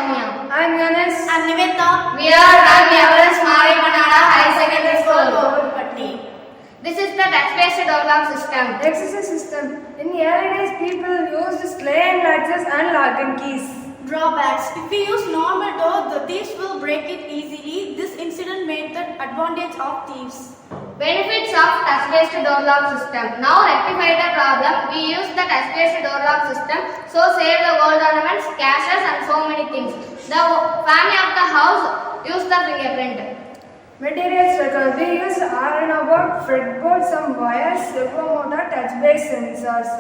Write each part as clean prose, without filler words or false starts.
Soumya. I'm Ganesh. I'm Niveta. We are from Everest Mari Panada High Secondary School. Patti. This is the touch-based door lock system. Exercise system. In early days, people used slay and latches and lock and keys. Drawbacks. If we use normal door, the thieves will break it easily. This incident made the advantage of thieves. Benefits of touch-based door lock system. Now rectify the problem. We use the touch-based door lock system, so save the gold ornaments, cashes and so many things. The family of the house use the fingerprint. Materials record. We use iron board, fretboard, some wires, servo motor, touch-based sensors.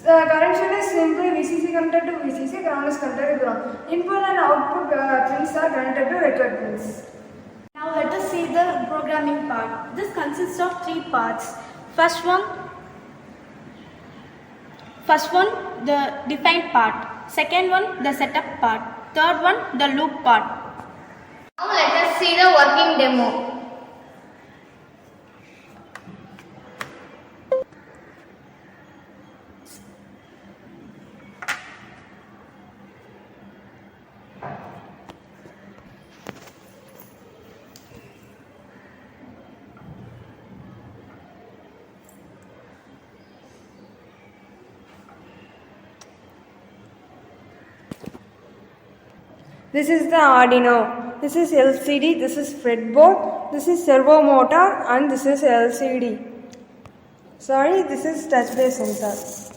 The connection is simply VCC connected to VCC, ground is connected to ground. Input and output pins are connected to record pins. Now let us see the programming part. This consists of 3 parts. First one, the define part. Second one, the setup part. Third one, the loop part. Now let us see the working demo. This is the Arduino. This is LCD. This is fretboard. This is servo motor, and this is LCD. Sorry, this is touch-based sensor.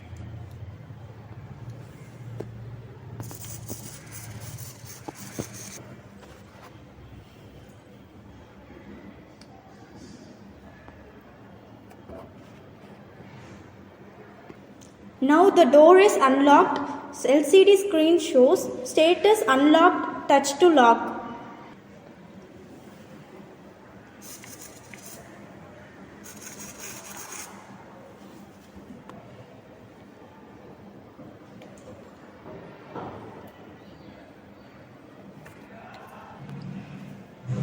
Now the door is unlocked. LCD screen shows status unlocked, touch to lock.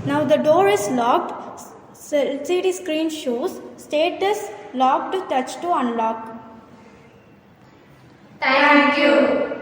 Now the door is locked. LCD screen shows status locked, touch to unlock. Thank you.